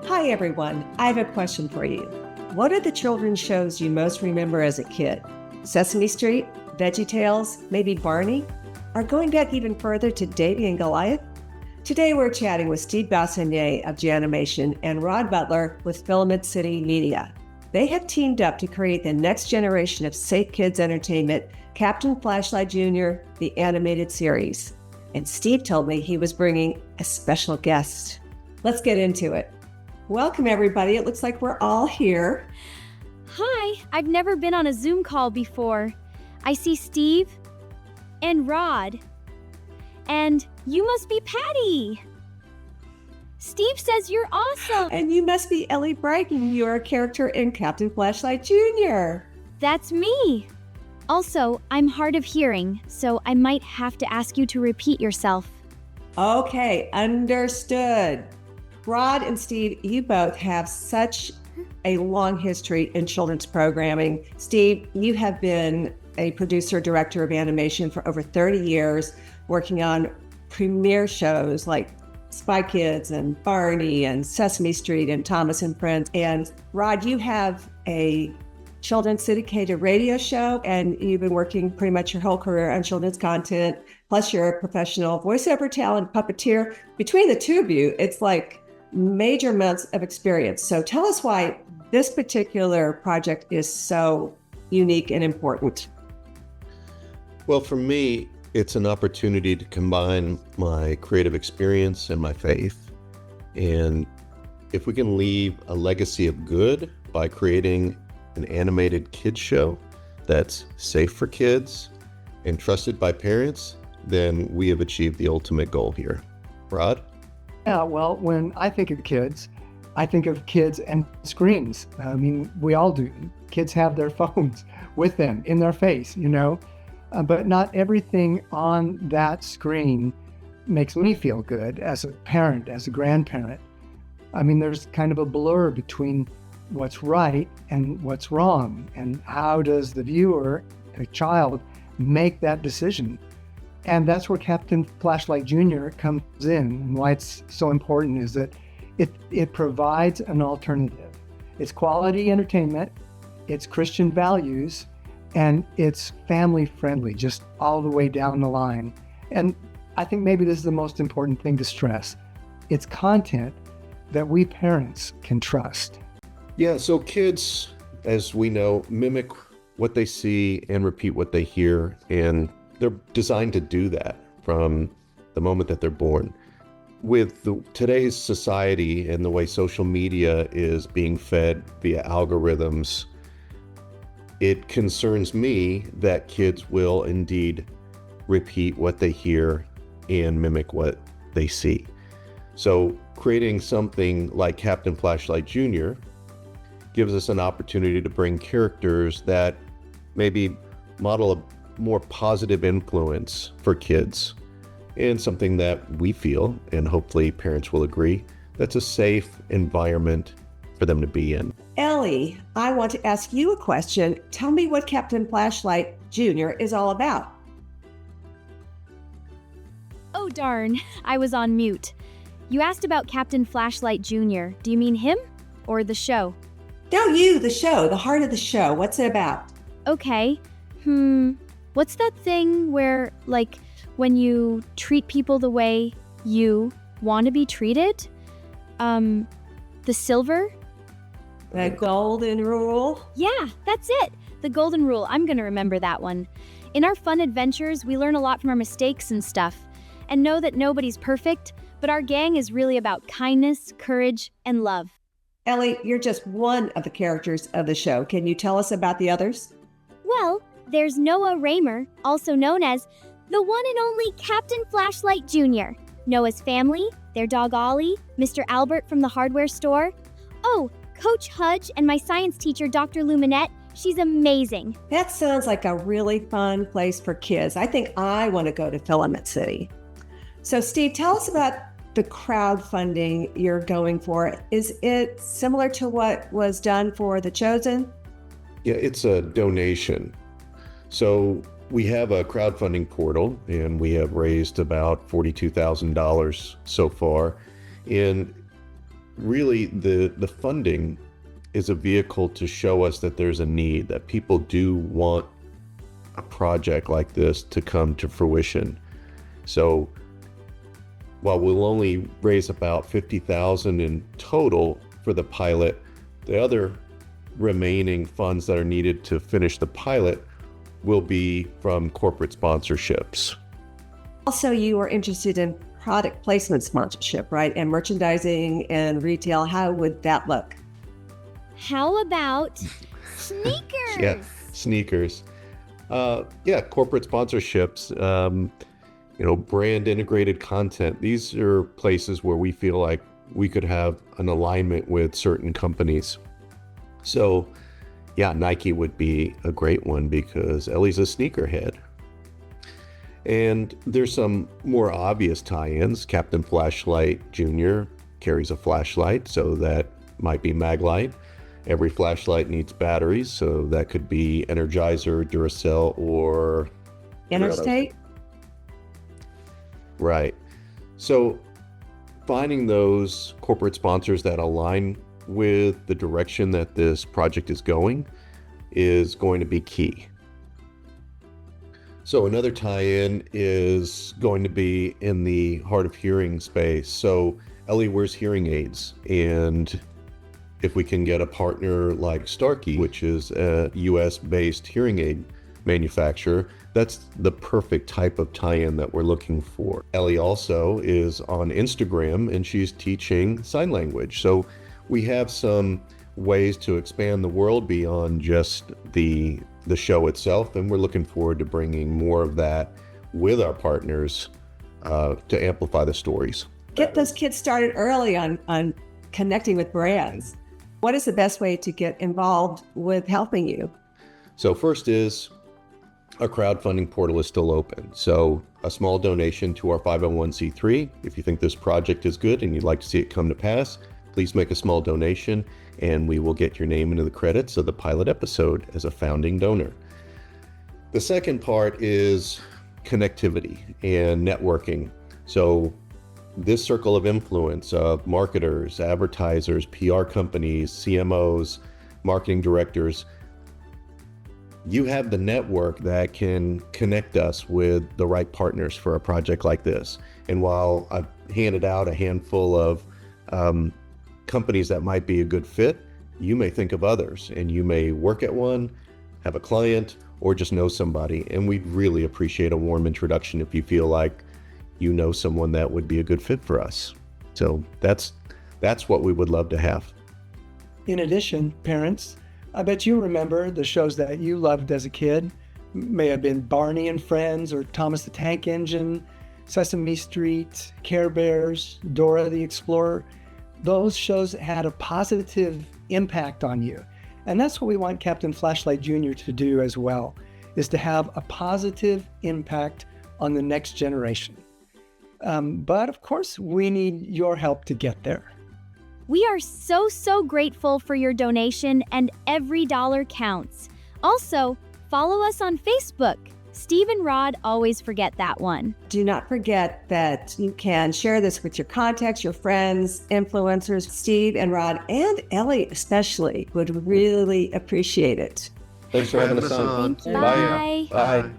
Hi everyone, I have a question for you. What are the children's shows you most remember as a kid? Sesame Street, VeggieTales, maybe Barney? Or going back even further to Davy and Goliath? Today we're chatting with Steve Gaconnier of Janimation and Rod Butler with Filament City Media. They have teamed up to create the next generation of safe kids entertainment, Captain Flashlight Jr., the animated series. And Steve told me he was bringing a special guest. Let's get into it. Welcome, everybody. It looks like we're all here. Hi, I've never been on a Zoom call before. I see Steve and Rod. And you must be Patty. Steve says you're awesome. And you must be Ellie Brighton. You're a character in Captain Flashlight Jr. That's me. Also, I'm hard of hearing, so I might have to ask you to repeat yourself. Okay, understood. Rod and Steve, you both have such a long history in children's programming. Steve, you have been a producer, director of animation for over 30 years, working on premiere shows like Spy Kids and Barney and Sesame Street and Thomas and Friends. And Rod, you have a children's syndicated radio show, and you've been working pretty much your whole career on children's content. Plus, you're a professional voiceover talent, puppeteer. Between the two of you, it's like major amounts of experience. So tell us why this particular project is so unique and important. Well, for me, it's an opportunity to combine my creative experience and my faith. And if we can leave a legacy of good by creating an animated kids show that's safe for kids and trusted by parents, then we have achieved the ultimate goal here. Rod? Yeah, well, when I think of kids and screens. I mean, we all do. Kids have their phones with them in their face, but not everything on that screen makes me feel good as a parent, as a grandparent. I mean, there's kind of a blur between what's right and what's wrong, and how does the viewer, a child, make that decision? And that's where Captain Flashlight Jr. comes in, and why it's so important is that it provides an alternative. It's quality entertainment, it's Christian values, and it's family friendly, just all the way down the line. And I think maybe this is the most important thing to stress. It's content that we parents can trust. Yeah, so kids, as we know, mimic what they see and repeat what they hear, and they're designed to do that from the moment that they're born. With today's society and the way social media is being fed via algorithms, it concerns me that kids will indeed repeat what they hear and mimic what they see. So creating something like Captain Flashlight Jr. gives us an opportunity to bring characters that maybe model a more positive influence for kids, and something that we feel, and hopefully parents will agree, that's a safe environment for them to be in. Ellie, I want to ask you a question. Tell me what Captain Flashlight Jr. is all about. Oh darn, I was on mute. You asked about Captain Flashlight Jr. Do you mean him or the show? No, you, the show, the heart of the show. What's it about? Okay. What's that thing where, like, when you treat people the way you want to be treated? The silver? The golden rule? Yeah, that's it. The golden rule. I'm gonna remember that one. In our fun adventures, we learn a lot from our mistakes and stuff, and know that nobody's perfect, but our gang is really about kindness, courage, and love. Ellie, you're just one of the characters of the show. Can you tell us about the others? Well, there's Noah Raymer, also known as the one and only Captain Flashlight Jr. Noah's family, their dog Ollie, Mr. Albert from the hardware store. Oh, Coach Hudge and my science teacher, Dr. Luminette. She's amazing. That sounds like a really fun place for kids. I think I want to go to Filament City. So Steve, tell us about the crowdfunding you're going for. Is it similar to what was done for The Chosen? Yeah, it's a donation. So we have a crowdfunding portal, and we have raised about $42,000 so far. And really the funding is a vehicle to show us that there's a need, that people do want a project like this to come to fruition. So while we'll only raise about $50,000 in total for the pilot, the other remaining funds that are needed to finish the pilot will be from corporate sponsorships. Also, you are interested in product placement sponsorship, right? And merchandising and retail. How would that look? How about sneakers? Yeah, sneakers. Corporate sponsorships, brand integrated content. These are places where we feel like we could have an alignment with certain companies. So yeah, Nike would be a great one because Ellie's a sneakerhead. And there's some more obvious tie-ins. Captain Flashlight Jr. carries a flashlight, so that might be Maglite. Every flashlight needs batteries, so that could be Energizer, Duracell, or Interstate? Right. So finding those corporate sponsors that align with the direction that this project is going to be key. So another tie-in is going to be in the hard of hearing space. So Ellie wears hearing aids, and if we can get a partner like Starkey, which is a US-based hearing aid manufacturer, that's the perfect type of tie-in that we're looking for. Ellie also is on Instagram, and she's teaching sign language. So we have some ways to expand the world beyond just the show itself, and we're looking forward to bringing more of that with our partners to amplify the stories. Get those kids started early on connecting with brands. What is the best way to get involved with helping you? So first is our crowdfunding portal is still open. So a small donation to our 501c3. If you think this project is good and you'd like to see it come to pass, please make a small donation and we will get your name into the credits of the pilot episode as a founding donor. The second part is connectivity and networking. So this circle of influence of marketers, advertisers, PR companies, CMOs, marketing directors, you have the network that can connect us with the right partners for a project like this. And while I've handed out a handful of companies that might be a good fit, you may think of others, and you may work at one, have a client, or just know somebody. And we'd really appreciate a warm introduction if you feel like you know someone that would be a good fit for us. So that's what we would love to have. In addition, parents, I bet you remember the shows that you loved as a kid. May have been Barney and Friends, or Thomas the Tank Engine, Sesame Street, Care Bears, Dora the Explorer. Those shows had a positive impact on you. And that's what we want Captain Flashlight Jr. to do as well, is to have a positive impact on the next generation. But of course, we need your help to get there. We are so grateful for your donation, and every dollar counts. Also, follow us on Facebook. Steve and Rod always forget that one. Do not forget that you can share this with your contacts, your friends, influencers. Steve and Rod, and Ellie especially, would really appreciate it. Thanks for having us on. Bye. Bye.